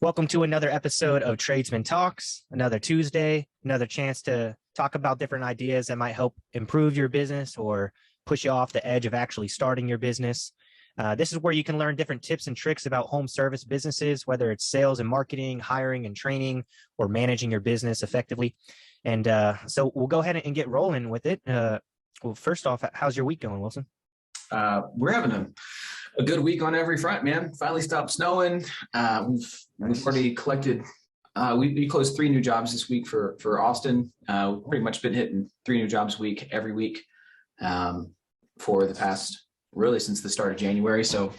Welcome to another episode of Tradesmen Talks, another Tuesday, another chance to talk about different ideas that might help improve your business or push you off the edge of actually starting your business. This is where you can learn different tips and tricks about home service businesses, whether it's sales and marketing, hiring and training, or managing your business effectively. And so we'll go ahead and get rolling with it. Well, first off, how's your week going, Wilson? We're having a good week on every front, man. Finally stopped snowing. We've already collected. We closed 3 new jobs this week for Austin. We've pretty much been hitting 3 new jobs every week for the past, really since the start of January. So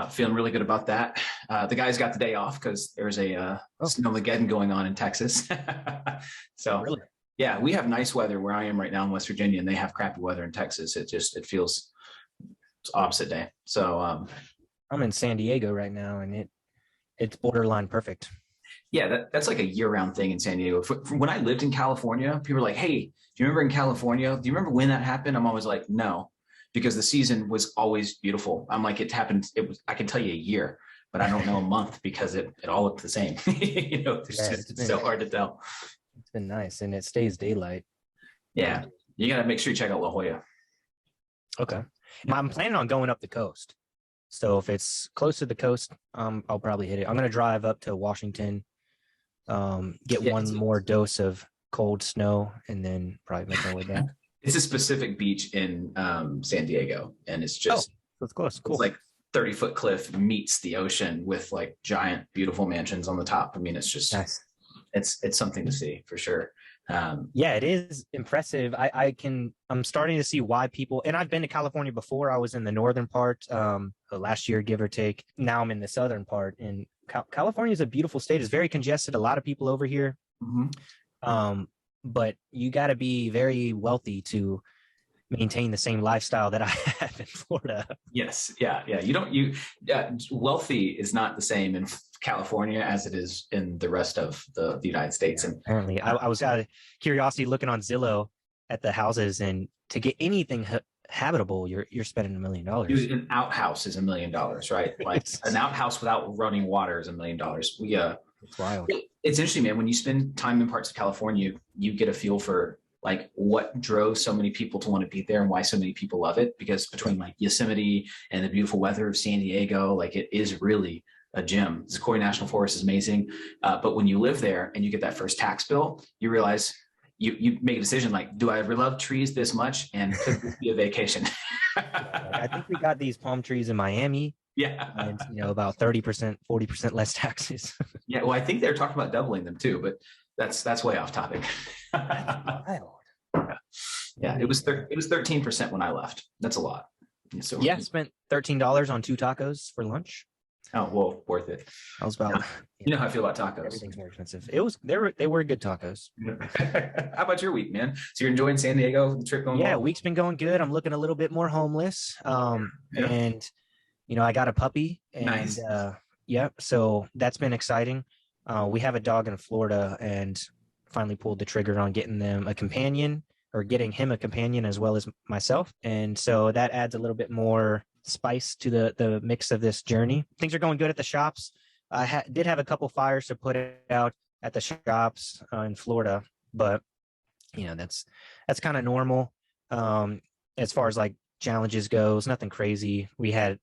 feeling really good about that. The guys got the day off because there's a snowmageddon going on in Texas. So really? Yeah, we have nice weather where I am right now in West Virginia, and they have crappy weather in Texas. It feels it's opposite day. So I'm in San Diego right now, and it's borderline perfect. Yeah, that's like a year-round thing in San Diego. From when I lived in California, people are like, "Hey, do you remember in California? Do you remember when that happened?" I'm always like, "No," because the season was always beautiful. I'm like, it happened. I can tell you a year, but I don't know a month because it all looked the same. It's so hard to tell. It's been nice, and it stays daylight. Yeah, you gotta make sure you check out La Jolla. Okay. I'm planning on going up the coast. So if it's close to the coast, I'll probably hit it. I'm going to drive up to Washington, get one more dose of cold snow, and then probably make my way back. It's a specific beach in San Diego, and it's just it's close. Cool. It's like 30-foot cliff meets the ocean with like giant, beautiful mansions on the top. I mean, it's just nice. It's something to see for sure. Yeah, it is impressive. I'm starting to see why people, and I've been to California before. I was in the northern part last year, give or take. Now I'm in the southern part, and California is a beautiful state. It's very congested. A lot of people over here. Mm-hmm. But you got to be very wealthy to maintain the same lifestyle that I have in Florida. Yes. Yeah. Wealthy is not the same in California as it is in the rest of the United States. And apparently I was out of curiosity looking on Zillow at the houses, and to get anything habitable, you're spending $1 million. Dude, an outhouse is $1 million, right? Like an outhouse without running water is $1 million. It's wild. It's interesting, man. When you spend time in parts of California, you get a feel for like what drove so many people to want to be there and why so many people love it. Because between like Yosemite and the beautiful weather of San Diego, like it is really a gem. The Sequoia National Forest is amazing. But when you live there and you get that first tax bill, you realize you make a decision like, do I love trees this much? And could this be a vacation? I think we got these palm trees in Miami. Yeah. And, about 30%, 40% less taxes. Yeah. Well, I think they're talking about doubling them too, but that's way off topic. Yeah. It was 13% when I left. That's a lot. So yeah, spent $13 on 2 tacos for lunch. Oh, well, worth it. I was about, you know how I feel about tacos. Everything's more expensive. They were good tacos. How about your week, man? So you're enjoying San Diego, the trip going well? Week's been going good. I'm looking a little bit more homeless. And I got a puppy, and nice. So that's been exciting. We have a dog in Florida, and finally pulled the trigger on getting him a companion as well as myself. And so that adds a little bit more spice to the mix of this journey. Things are going good at the shops. I did have a couple fires to put out at the shops in Florida, but that's kind of normal. As far as like challenges goes, nothing crazy. We had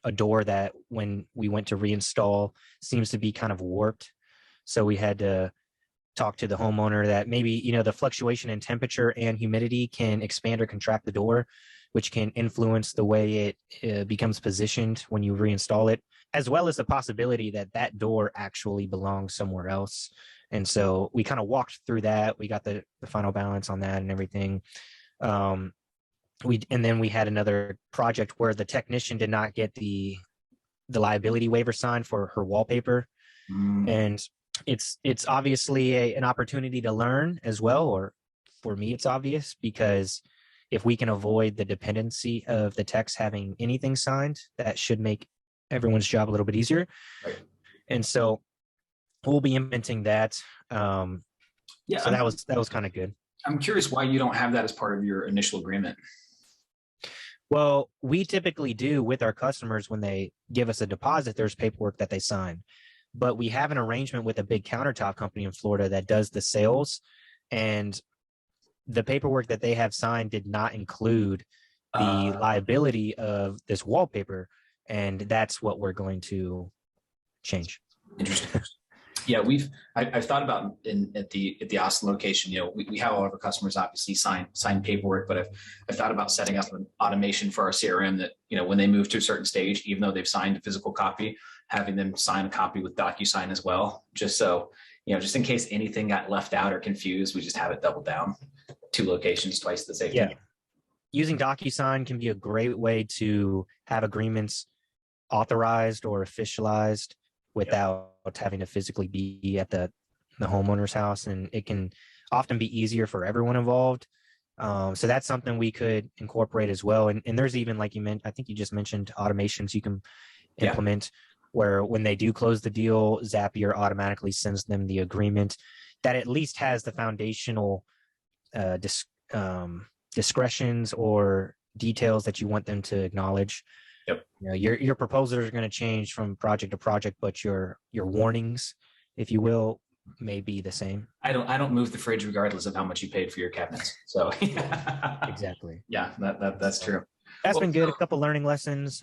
a door that when we went to reinstall seems to be kind of warped. So we had to talk to the homeowner that maybe, the fluctuation in temperature and humidity can expand or contract the door, which can influence the way it becomes positioned when you reinstall it, as well as the possibility that door actually belongs somewhere else. And so we kind of walked through that. We got the final balance on that and everything. And then we had another project where the technician did not get the liability waiver signed for her wallpaper. And it's obviously an opportunity to learn as well, or for me, it's obvious, because if we can avoid the dependency of the techs having anything signed, that should make everyone's job a little bit easier. Right. And so we'll be implementing that. So that was kind of good. I'm curious why you don't have that as part of your initial agreement. Well, we typically do with our customers when they give us a deposit, there's paperwork that they sign. but we have an arrangement with a big countertop company in Florida that does the sales, and the paperwork that they have signed did not include the liability of this wallpaper, and that's what we're going to change. Interesting. Yeah, I've thought about at the Austin location. We have all of our customers obviously sign paperwork, but I've thought about setting up an automation for our CRM that when they move to a certain stage, even though they've signed a physical copy, having them sign a copy with DocuSign as well, just so just in case anything got left out or confused, we just have it doubled down. 2 locations, twice the safety. Yeah, using DocuSign can be a great way to have agreements authorized or officialized without having to physically be at the homeowner's house, and it can often be easier for everyone involved. So that's something we could incorporate as well. And there's even, like you meant, I think you just mentioned, automations you can implement where when they do close the deal, Zapier automatically sends them the agreement that at least has the foundational discretions or details that you want them to acknowledge. Yep. Your proposals are going to change from project to project, but your warnings, if you will, may be the same. I don't move the fridge regardless of how much you paid for your cabinets. So exactly. Yeah, that's true. That's been good. A couple learning lessons.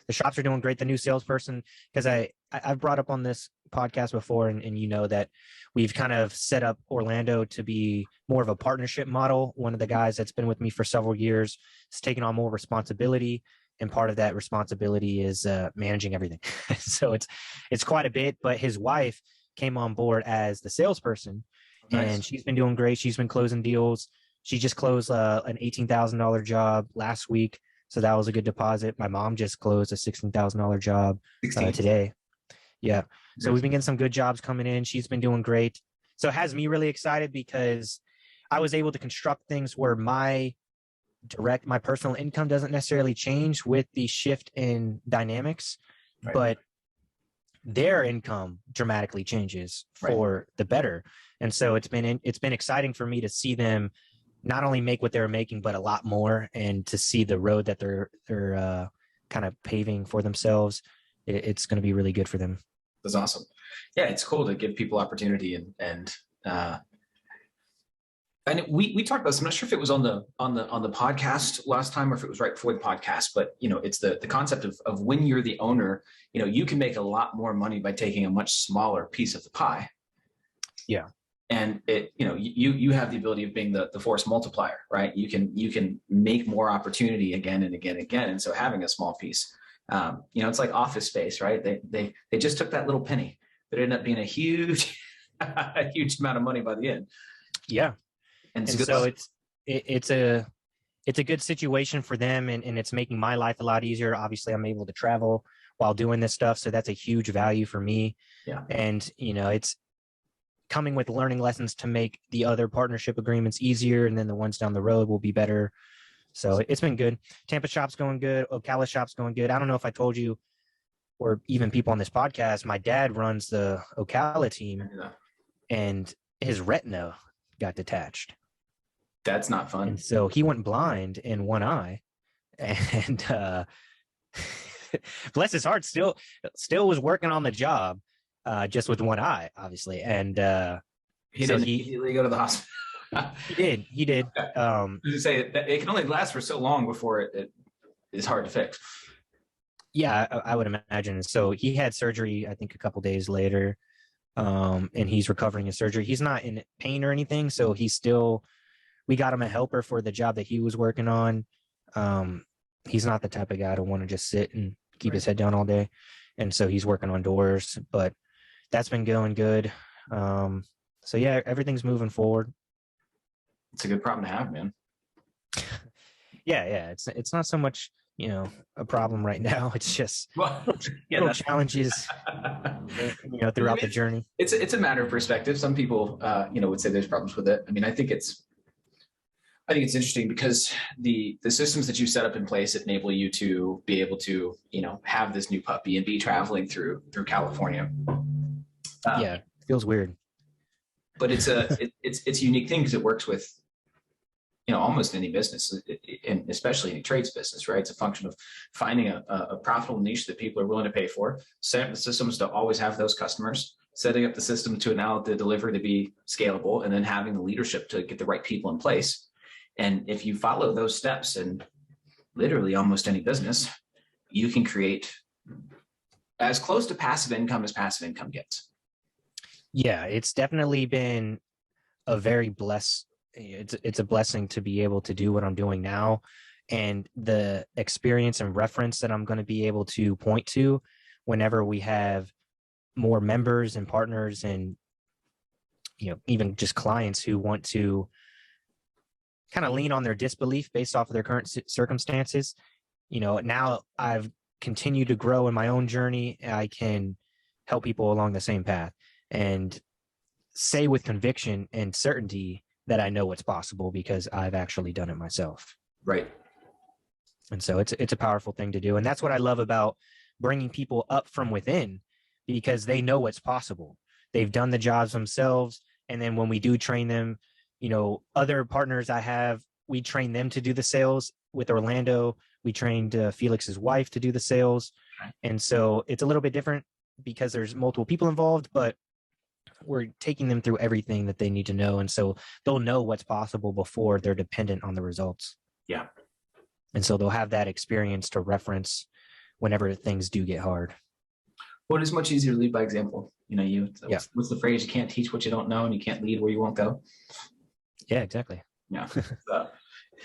The shops are doing great. The new salesperson, because I've brought up on this podcast before, and that we've kind of set up Orlando to be more of a partnership model. One of the guys that's been with me for several years has taken on more responsibility, and part of that responsibility is managing everything. So it's quite a bit. But his wife came on board as the salesperson, and she's been doing great. She's been closing deals. She just closed an $18,000 job last week. So that was a good deposit. My mom just closed a $16,000 job today. Yeah. So we've been getting some good jobs coming in. She's been doing great. So it has me really excited because I was able to construct things where my personal income doesn't necessarily change with the shift in dynamics, but their income dramatically changes for the better. And so it's been exciting for me to see them not only make what they're making, but a lot more, and to see the road that they're kind of paving for themselves. It's going to be really good for them. That's awesome. Yeah, it's cool to give people opportunity, and we talked about this. I'm not sure if it was on the podcast last time or if it was right before the podcast, but it's the concept of when you're the owner, you can make a lot more money by taking a much smaller piece of the pie. Yeah. And you have the ability of being the force multiplier, right? You can make more opportunity again and again and again. And so having a small piece, it's like Office Space, right? They just took that little penny, but it ended up being a huge, a huge amount of money by the end. Yeah. And so it's a good situation for them, and it's making my life a lot easier. Obviously, I'm able to travel while doing this stuff, so that's a huge value for me. Yeah. And it's coming with learning lessons to make the other partnership agreements easier, and then the ones down the road will be better. So it's been good. Tampa shop's going good. Ocala shop's going good. I don't know if I told you, or even people on this podcast, my dad runs the Ocala team, and his retina got detached. That's not fun. And so he went blind in one eye, and bless his heart, still was working on the job, just with one eye, obviously. And he didn't go to the hospital. He did. To say it can only last for so long before it is hard to fix. Yeah, I would imagine. So he had surgery, I think, a couple days later, and he's recovering his surgery. He's not in pain or anything, so we got him a helper for the job that he was working on. He's not the type of guy to want to just sit and keep his head down all day, and so he's working on doors. But that's been going good. So yeah, everything's moving forward. It's a good problem to have, man. Yeah. It's not so much, a problem right now. It's just little challenges, throughout the journey. It's a matter of perspective. Some people, would say there's problems with it. I mean, I think it's interesting because the systems that you set up in place enable you to be able to, have this new puppy and be traveling through California. Yeah, it feels weird. But it's a unique thing because it works with almost any business, and especially any trades business, right? It's a function of finding a profitable niche that people are willing to pay for, setting up the systems to always have those customers, setting up the system to allow the delivery to be scalable, and then having the leadership to get the right people in place. And if you follow those steps in literally almost any business, you can create as close to passive income as passive income gets. Yeah, it's definitely been a very it's a blessing to be able to do what I'm doing now, and the experience and reference that I'm going to be able to point to whenever we have more members and partners, and even just clients who want to kind of lean on their disbelief based off of their current circumstances. Now I've continued to grow in my own journey. I can help people along the same path and say with conviction and certainty that I know what's possible because I've actually done it myself. Right. And so it's a powerful thing to do. And that's what I love about bringing people up from within, because they know what's possible. They've done the jobs themselves. And then when we do train them, other partners I have, we train them to do the sales. With Orlando, we trained Felix's wife to do the sales. And so it's a little bit different because there's multiple people involved, but we're taking them through everything that they need to know. And so they'll know what's possible before they're dependent on the results. Yeah. And so they'll have that experience to reference whenever things do get hard. Well, it's much easier to lead by example. What's the phrase? You can't teach what you don't know, and you can't lead where you won't go. Yeah, exactly. Yeah.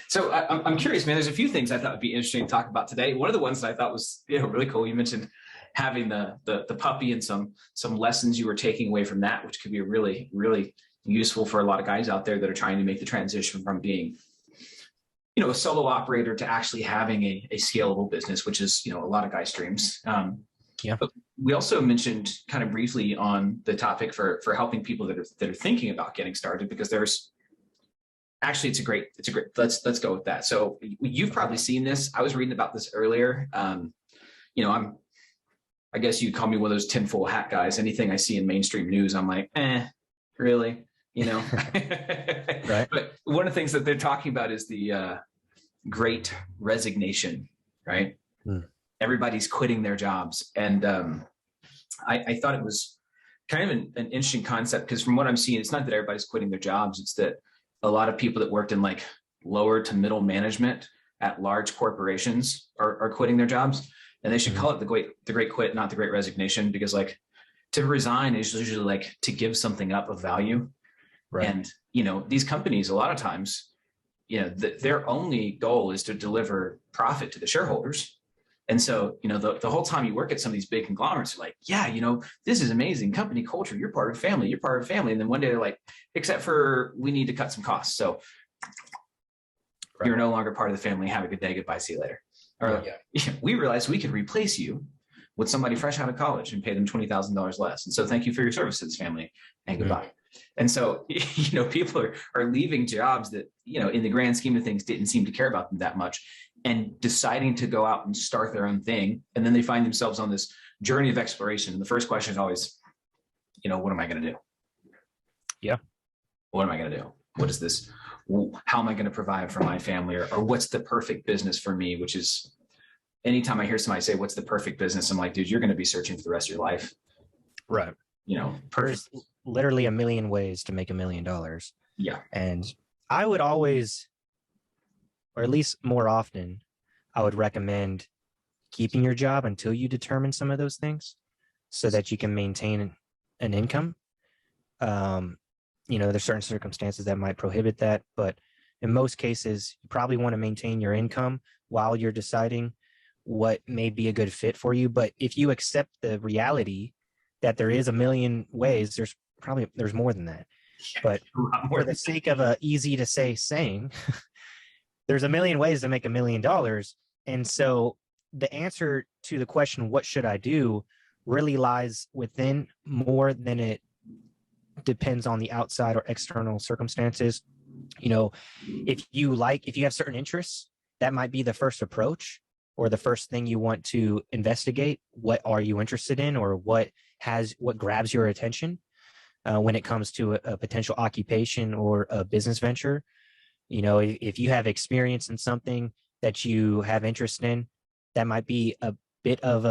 So I'm curious, man. There's a few things I thought would be interesting to talk about today. One of the ones that I thought was really cool. You mentioned having the puppy and some lessons you were taking away from that, which could be really, really useful for a lot of guys out there that are trying to make the transition from being a solo operator to actually having a scalable business, which is a lot of guys' dreams. But we also mentioned kind of briefly on the topic for helping people that are thinking about getting started, because there's actually it's a great let's go with that. So you've probably seen this. I was reading about this earlier. I guess you'd call me one of those tinfoil hat guys. Anything I see in mainstream news, I'm like, really? Right. But one of the things that they're talking about is the Great Resignation, right? Everybody's quitting their jobs. And I thought it was kind of an interesting concept, because from what I'm seeing, it's not that everybody's quitting their jobs. It's that a lot of people that worked in like lower to middle management at large corporations are quitting their jobs. And they should call it the great quit, not the Great Resignation, because like to resign is usually like to give something up of value. Right. And, these companies, a lot of times, their only goal is to deliver profit to the shareholders. And so, the whole time you work at some of these big conglomerates, you're like, yeah, this is amazing company culture. You're part of the family. You're part of the family. And then one day they're like, except for we need to cut some costs. So you're no longer part of the family. Have a good day. Goodbye. See you later. Or we realized we could replace you with somebody fresh out of college and pay them $20,000 less. And so thank you for your service to this family, and goodbye. And so, people are leaving jobs that, in the grand scheme of things, didn't seem to care about them that much, and deciding to go out and start their own thing. And then they find themselves on this journey of exploration. And the first question is always, what am I going to do? Yeah. What am I going to do? What is this? How am I going to provide for my family? Or what's the perfect business for me? Which is, anytime I hear somebody say, what's the perfect business? I'm like, dude, you're going to be searching for the rest of your life. Right. Perfect. There's literally a million ways to make $1 million. Yeah. And I would always, or at least more often, I would recommend keeping your job until you determine some of those things so that you can maintain an income. There's certain circumstances that might prohibit that, but in most cases, you probably want to maintain your income while you're deciding what may be a good fit for you. But if you accept the reality that there is a million ways, there's more than that. But for the sake of a easy to say saying, there's a million ways to make $1 million. And so the answer to the question, what should I do, really lies within more than it depends on the outside or external circumstances. If you have certain interests, that might be the first approach or the first thing you want to investigate. What are you interested in, or what grabs your attention when it comes to a potential occupation or a business venture? If you have experience in something that you have interest in, that might be a bit of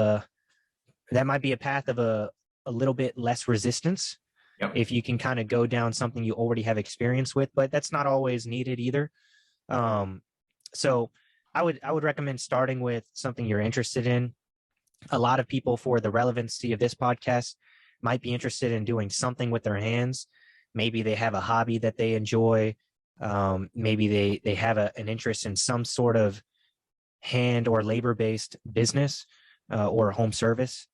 that might be a path of a little bit less resistance. Yep. If you can kind of go down something you already have experience with, but that's not always needed either. So I would recommend starting with something you're interested in. A lot of people, for the relevancy of this podcast, might be interested in doing something with their hands. Maybe they have a hobby that they enjoy. Maybe they have an interest in some sort of hand or labor-based business or home service.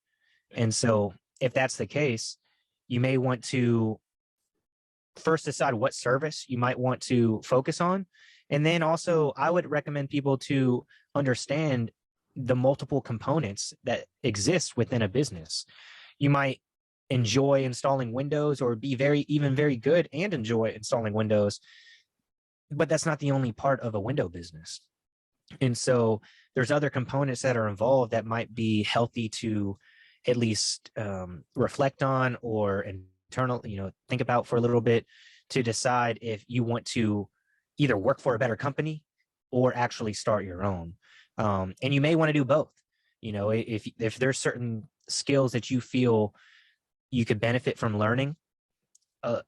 And so if that's the case, you may want to first decide what service you might want to focus on. And then also, I would recommend people to understand the multiple components that exist within a business. You might enjoy installing Windows or be very good and enjoy installing Windows, but that's not the only part of a window business. And so there's other components that are involved that might be healthy to at least reflect on or think about for a little bit to decide if you want to either work for a better company or actually start your own. And you may want to do both. If there's certain skills that you feel you could benefit from learning, a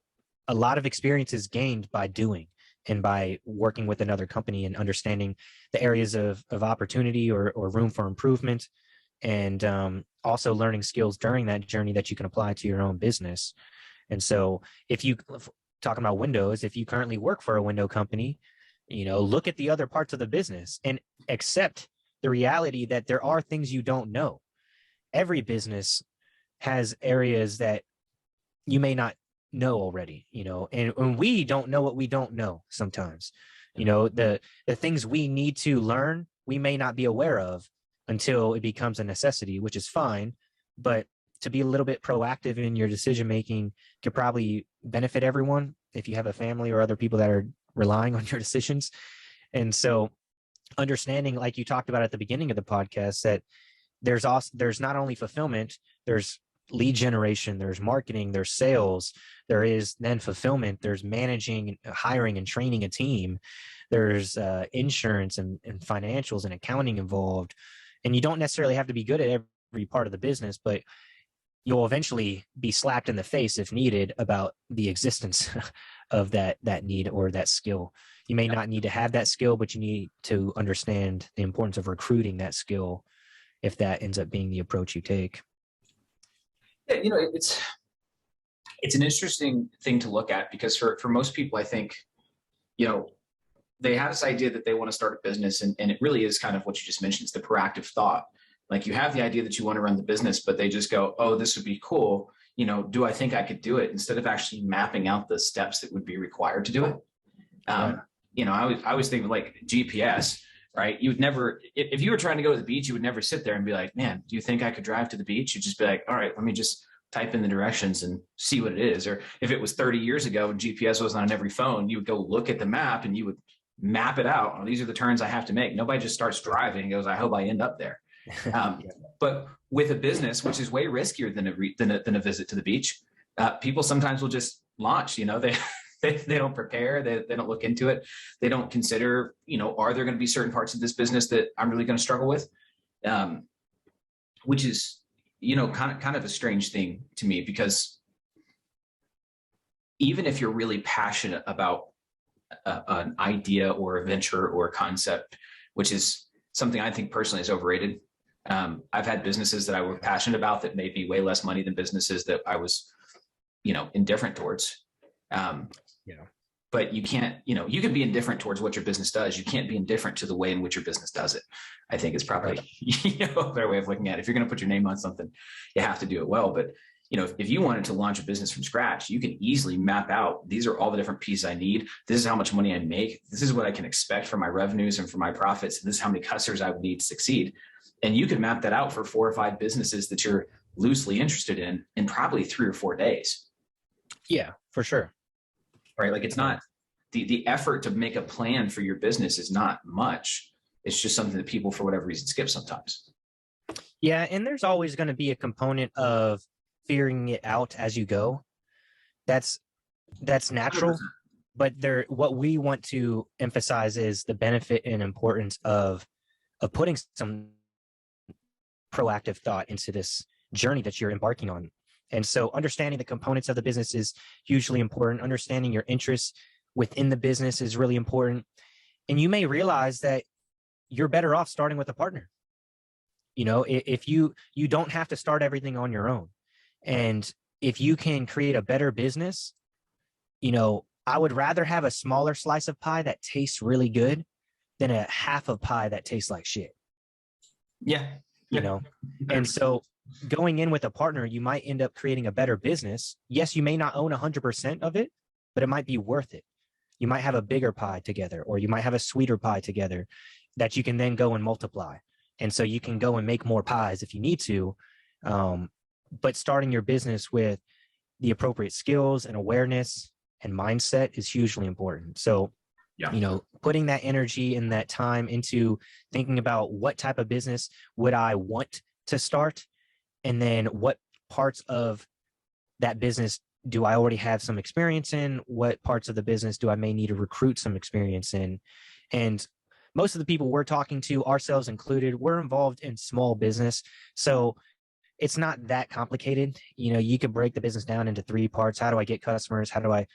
lot of experience is gained by doing and by working with another company and understanding the areas of opportunity or room for improvement, and also learning skills during that journey that you can apply to your own business. And so talking about Windows, if you currently work for a window company, look at the other parts of the business and accept the reality that there are things you don't know. Every business has areas that you may not know already, and we don't know what we don't know sometimes. The things we need to learn, we may not be aware of until it becomes a necessity, which is fine. But to be a little bit proactive in your decision making could probably benefit everyone if you have a family or other people that are relying on your decisions. And so understanding, like you talked about at the beginning of the podcast, that there's not only fulfillment, there's lead generation, there's marketing, there's sales, there is then fulfillment, there's managing, hiring and training a team, there's insurance and financials and accounting involved. And you don't necessarily have to be good at every part of the business, but you'll eventually be slapped in the face if needed about the existence of that need or that skill. You may not need to have that skill, but you need to understand the importance of recruiting that skill if that ends up being the approach you take. Yeah, it's an interesting thing to look at, because for most people, I think, they have this idea that they want to start a business, and it really is kind of what you just mentioned. It's the proactive thought. Like, you have the idea that you want to run the business, but they just go, oh, this would be cool. Do I think I could do it? Instead of actually mapping out the steps that would be required to do it. I always think of like GPS, right? You would never, if you were trying to go to the beach, you would never sit there and be like, man, do you think I could drive to the beach? You'd just be like, all right, let me just type in the directions and see what it is. Or if it was 30 years ago and GPS wasn't on every phone, you would go look at the map and you would map it out. Oh, these are the turns I have to make. Nobody just starts driving and goes, I hope I end up there. But with a business, which is way riskier than a visit to the beach, people sometimes will just launch. They don't prepare. They don't look into it. They don't consider, are there going to be certain parts of this business that I'm really going to struggle with? Which is, kind of a strange thing to me, because even if you're really passionate about an idea or a venture or a concept, which is something I think personally is overrated. I've had businesses that I were passionate about that made me way less money than businesses that I was, indifferent towards. But you can't, you can be indifferent towards what your business does. You can't be indifferent to the way in which your business does it. I think is probably a better way of looking at it. If you're going to put your name on something, you have to do it well. But if you wanted to launch a business from scratch, you can easily map out, these are all the different pieces I need. This is how much money I make. This is what I can expect for my revenues and for my profits. This is how many customers I would need to succeed. And you can map that out for 4 or 5 businesses that you're loosely interested in probably 3 or 4 days. Yeah, for sure. Right. Like, it's not the effort to make a plan for your business is not much. It's just something that people, for whatever reason, skip sometimes. Yeah. And there's always going to be a component of figuring it out as you go. That's natural. 100%. but what we want to emphasize is the benefit and importance of putting some proactive thought into this journey that you're embarking on. And so understanding the components of the business is hugely important. Understanding your interests within the business is really important. And you may realize that you're better off starting with a partner. If you don't have to start everything on your own. And if you can create a better business, I would rather have a smaller slice of pie that tastes really good than a half of pie that tastes like shit. Yeah. And so going in with a partner, you might end up creating a better business. Yes, you may not own 100% of it, but it might be worth it. You might have a bigger pie together, or you might have a sweeter pie together that you can then go and multiply. And so you can go and make more pies if you need to. But starting your business with the appropriate skills and awareness and mindset is hugely important. So, putting that energy and that time into thinking about what type of business would I want to start, and then what parts of that business do I already have some experience in? What parts of the business do I may need to recruit some experience in? And most of the people we're talking to, ourselves included, we're involved in small business. So it's not that complicated. You could break the business down into 3 parts. How do I get customers? How do I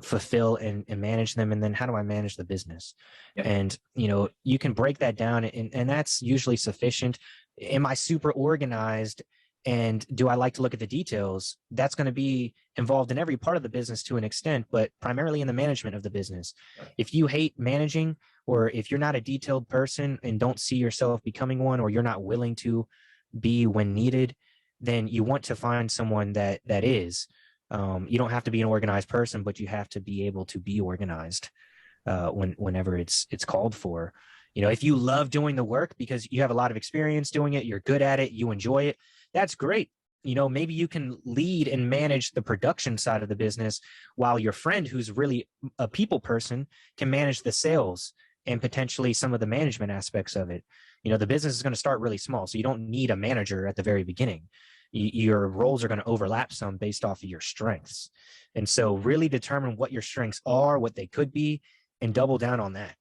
fulfill and manage them? And then how do I manage the business? Yep. And, you can break that down, and that's usually sufficient. Am I super organized? And do I like to look at the details? That's going to be involved in every part of the business to an extent, but primarily in the management of the business. If you hate managing, or if you're not a detailed person and don't see yourself becoming one, or you're not willing to be when needed, then you want to find someone that is. You don't have to be an organized person, but you have to be able to be organized whenever it's called for. If you love doing the work because you have a lot of experience doing it, you're good at it, you enjoy it, that's great. Maybe you can lead and manage the production side of the business, while your friend, who's really a people person, can manage the sales and potentially some of the management aspects of it. The business is going to start really small, so you don't need a manager at the very beginning. Your roles are going to overlap some based off of your strengths. And so really determine what your strengths are, what they could be, and double down on that.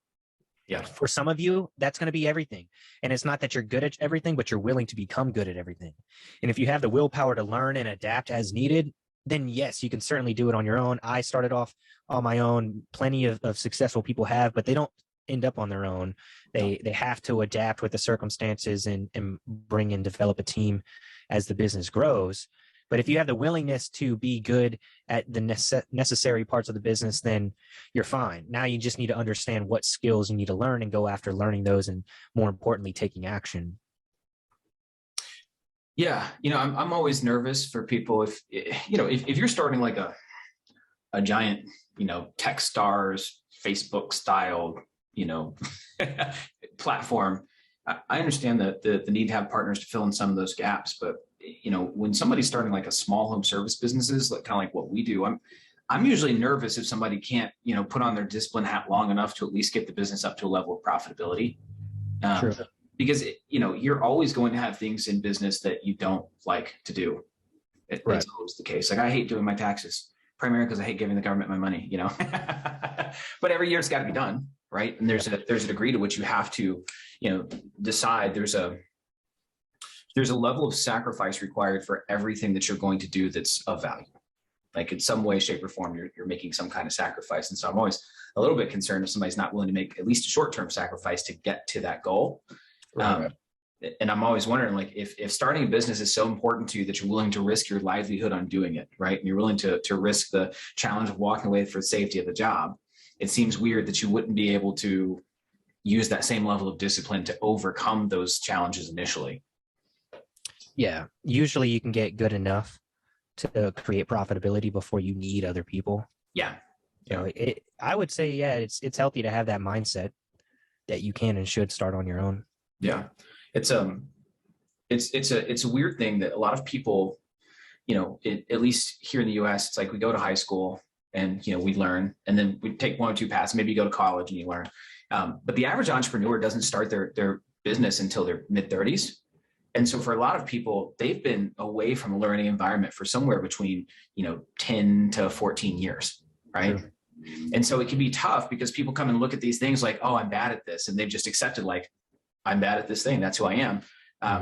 Yeah. For some of you, that's going to be everything. And it's not that you're good at everything, but you're willing to become good at everything. And if you have the willpower to learn and adapt as needed, then yes, you can certainly do it on your own. I started off on my own. Plenty of successful people have, but they don't end up on their own. They have to adapt with the circumstances and bring and develop a team as the business grows. But if you have the willingness to be good at the necessary parts of the business, then you're fine. Now you just need to understand what skills you need to learn and go after learning those, and more importantly, taking action. Yeah. I'm always nervous for people if you're starting like a giant, Techstars, Facebook style, platform. I understand that the need to have partners to fill in some of those gaps, but when somebody's starting like a small home service businesses, like kind of like what we do, I'm usually nervous if somebody can't, put on their discipline hat long enough to at least get the business up to a level of profitability. Sure. Because you're always going to have things in business that you don't like to do. It's always the case. Like, I hate doing my taxes, primarily because I hate giving the government my money. But every year it's got to be done, right? And there's a degree to which you have to, decide. There's a level of sacrifice required for everything that you're going to do that's of value. Like, in some way, shape, or form, you're making some kind of sacrifice. And so I'm always a little bit concerned if somebody's not willing to make at least a short-term sacrifice to get to that goal. Right. And I'm always wondering, like, if starting a business is so important to you that you're willing to risk your livelihood on doing it, right? And you're willing to risk the challenge of walking away for the safety of the job, it seems weird that you wouldn't be able to use that same level of discipline to overcome those challenges initially. Yeah. Usually you can get good enough to create profitability before you need other people. Yeah. I would say, yeah, it's healthy to have that mindset that you can and should start on your own. Yeah. It's a weird thing that a lot of people, at least here in the US, it's like we go to high school and, we learn, and then we take 1 or 2 paths. Maybe you go to college and you learn. But the average entrepreneur doesn't start their business until their mid-30s. And so for a lot of people, they've been away from a learning environment for somewhere between, 10 to 14 years, right? Sure. And so it can be tough because people come and look at these things like, oh, I'm bad at this. And they've just accepted like, I'm bad at this thing. That's who I am.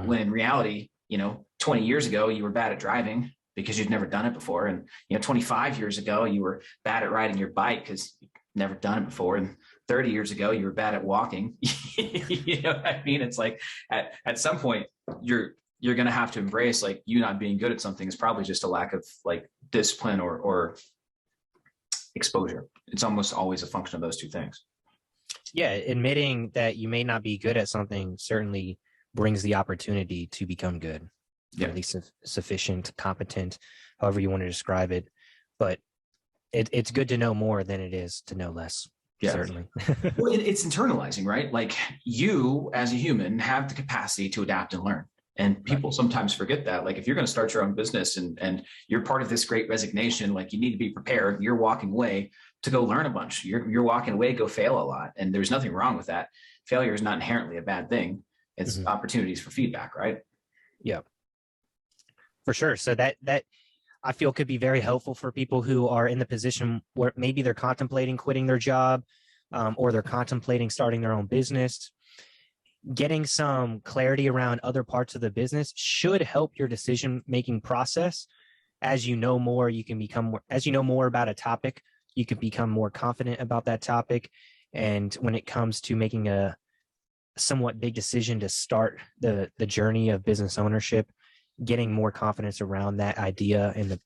When in reality, 20 years ago, you were bad at driving because you'd never done it before. And, 25 years ago, you were bad at riding your bike because you've never done it before. And 30 years ago, you were bad at walking. You know what I mean? It's like at some point, you're going to have to embrace like you not being good at something is probably just a lack of like discipline or exposure. It's almost always a function of those two things. Yeah, admitting that you may not be good at something certainly brings the opportunity to become good, at least sufficient, competent, however you want to describe it. But it's good to know more than it is to know less. Yeah. Certainly. Well, it's internalizing, right? Like you as a human have the capacity to adapt and learn. And people sometimes forget that. Like if you're going to start your own business and you're part of this great resignation, like you need to be prepared. You're walking away to go learn a bunch. You're walking away, go fail a lot. And there's nothing wrong with that. Failure is not inherently a bad thing. It's opportunities for feedback, right? Yeah, for sure. So that I feel could be very helpful for people who are in the position where maybe they're contemplating quitting their job or they're contemplating starting their own business. Getting some clarity around other parts of the business should help your decision-making process. As you know more, you can become more, as you know more about a topic, you can become more confident about that topic. And when it comes to making a somewhat big decision to start the journey of business ownership, getting more confidence around that idea and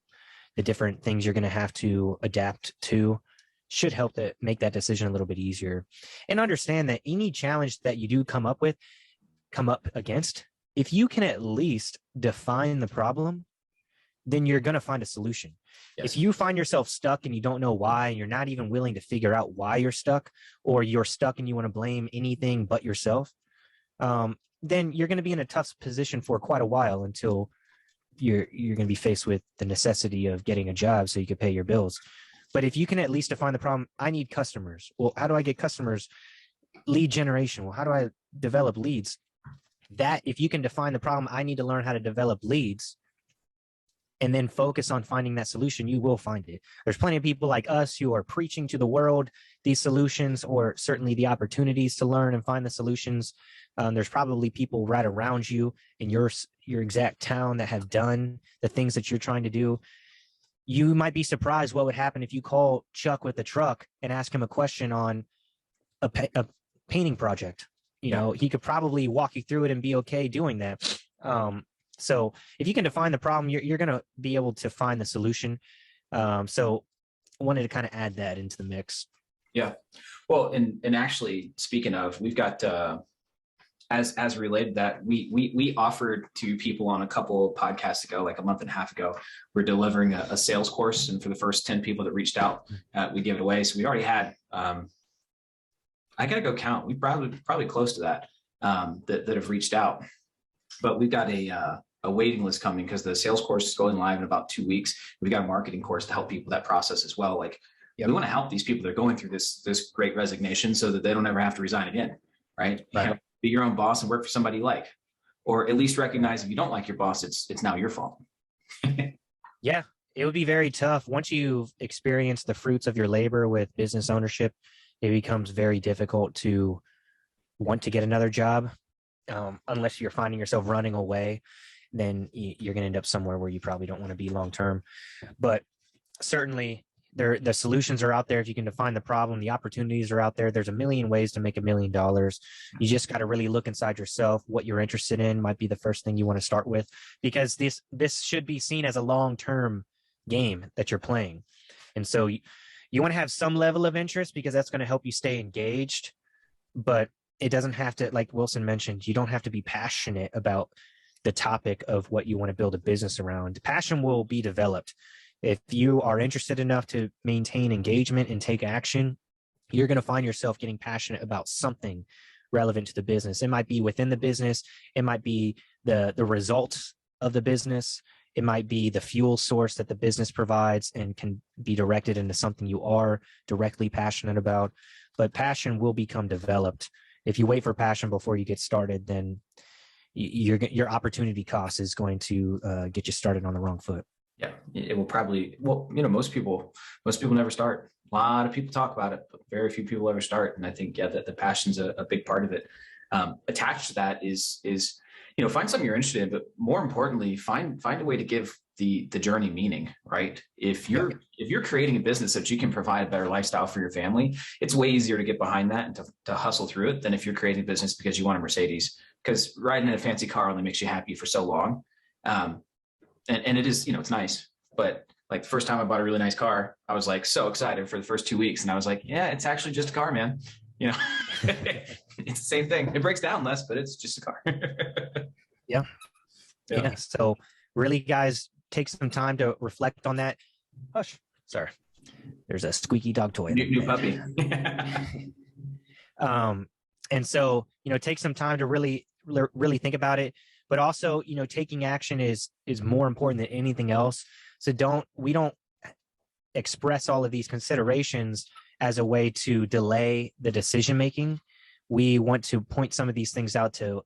the different things you're going to have to adapt to should help to make that decision a little bit easier. And understand that any challenge that you do come up against, if you can at least define the problem, then you're going to find a solution. Yes. If you find yourself stuck and you don't know why, and you're not even willing to figure out why you're stuck, or you're stuck and you want to blame anything but yourself, then you're going to be in a tough position for quite a while until you're going to be faced with the necessity of getting a job so you can pay your bills. But if you can at least define the problem, I need customers. Well, how do I get customers? Lead generation. Well, how do I develop leads? That if you can define the problem, I need to learn how to develop leads and then focus on finding that solution, you will find it. There's plenty of people like us who are preaching to the world these solutions, or certainly the opportunities to learn and find the solutions. There's probably people right around you in your exact town that have done the things that you're trying to do. You might be surprised what would happen if you call Chuck with the truck and ask him a question on a painting project. You know, he could probably walk you through it and be okay doing that. So if you can define the problem, you're going to be able to find the solution. So I wanted to kind of add that into the mix. Yeah. Well, and actually speaking of, we've got, as related to that, we offered to people on a couple of podcasts ago, like a month and a half ago, we're delivering a sales course. And for the first 10 people that reached out, we give it away. So we already had, I got to go count. We probably close to that, that have reached out. But we've got a waiting list coming because the sales course is going live in about 2 weeks. We've got a marketing course to help people that process as well. Like we want to help these people that are going through this great resignation so that they don't ever have to resign again, right? You know, be your own boss and work for somebody you like, or at least recognize if you don't like your boss, it's now your fault. Yeah, it would be very tough. Once you've experienced the fruits of your labor with business ownership, it becomes very difficult to want to get another job. Unless you're finding yourself running away, then you're going to end up somewhere where you probably don't want to be long term. But certainly the solutions are out there. If you can define the problem, the opportunities are out there. There's a million ways to make $1 million. You just got to really look inside yourself. What you're interested in might be the first thing you want to start with, because this should be seen as a long-term game that you're playing. And so you want to have some level of interest because that's going to help you stay engaged, but it doesn't have to, like Wilson mentioned, you don't have to be passionate about the topic of what you want to build a business around. Passion will be developed. If you are interested enough to maintain engagement and take action, you're going to find yourself getting passionate about something relevant to the business. It might be within the business. It might be the results of the business. It might be the fuel source that the business provides and can be directed into something you are directly passionate about. But passion will become developed. If you wait for passion before you get started, then your opportunity cost is going to get you started on the wrong foot. Yeah, it will probably. Well, most people never start. A lot of people talk about it, but very few people ever start. And I think, yeah, that the passion's a big part of it. Attached to that is, find something you're interested in, but more importantly, find a way to give the journey meaning, right? If you're creating a business that you can provide a better lifestyle for your family, it's way easier to get behind that and to hustle through it than if you're creating a business because you want a Mercedes, because riding in a fancy car only makes you happy for so long. And it is, it's nice, but like the first time I bought a really nice car, I was like so excited for the first 2 weeks. And I was like, yeah, it's actually just a car, man. It's the same thing. It breaks down less, but it's just a car. Yeah. So really, guys, take some time to reflect on that. Hush. Sorry. There's a squeaky dog toy. New puppy. And so, take some time to really think about it, but also, taking action is more important than anything else. So we don't express all of these considerations as a way to delay the decision-making. We want to point some of these things out to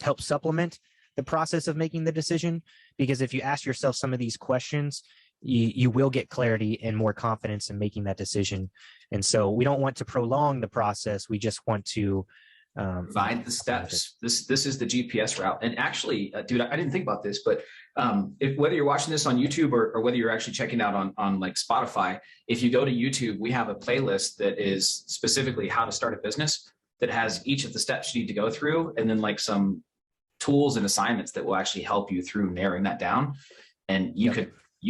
help supplement the process of making the decision, because if you ask yourself some of these questions, you will get clarity and more confidence in making that decision. And so we don't want to prolong the process. We just want to provide the steps. This is the GPS route. And actually, dude, I didn't think about this, but whether you're watching this on YouTube or whether you're actually checking out on like Spotify, if you go to YouTube, we have a playlist that is specifically how to start a business that has each of the steps you need to go through, and then like some tools and assignments that will actually help you through narrowing that down. And you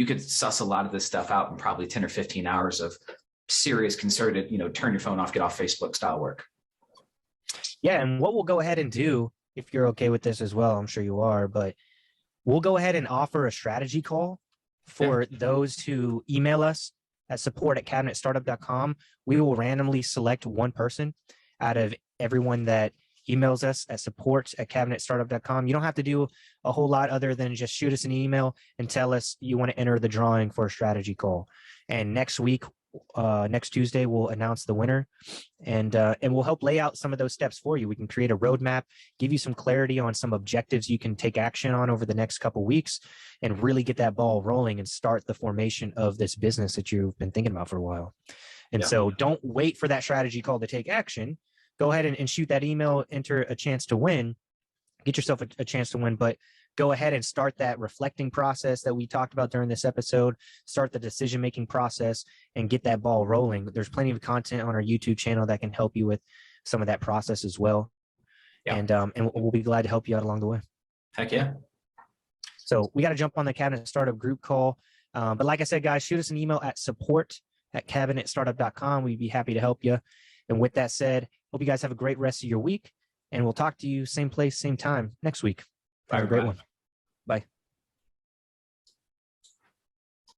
could suss a lot of this stuff out in probably 10 or 15 hours of serious, concerted, turn your phone off, get off Facebook style work. Yeah. And what we'll go ahead and do, if you're okay with this as well, I'm sure you are, but we'll go ahead and offer a strategy call for those who email us at support@cabinetstartup.com. We will randomly select one person out of everyone that emails us at support@cabinetstartup.com. You don't have to do a whole lot other than just shoot us an email and tell us you want to enter the drawing for a strategy call. And next week, next Tuesday, we'll announce the winner, and we'll help lay out some of those steps for you. We can create a roadmap, give you some clarity on some objectives you can take action on over the next couple of weeks, and really get that ball rolling and start the formation of this business that you've been thinking about for a while. And so don't wait for that strategy call to take action. Go ahead and shoot that email, enter a chance to win, get yourself a chance to win, but go ahead and start that reflecting process that we talked about during this episode, start the decision-making process, and get that ball rolling. There's plenty of content on our YouTube channel that can help you with some of that process as well. Yeah. And we'll be glad to help you out along the way. Heck yeah. So we got to jump on the Cabinet Startup group call. But like I said, guys, shoot us an email at support@cabinetstartup.com. We'd be happy to help you. And with that said, hope you guys have a great rest of your week, and we'll talk to you same place, same time next week. Have a great one. Bye.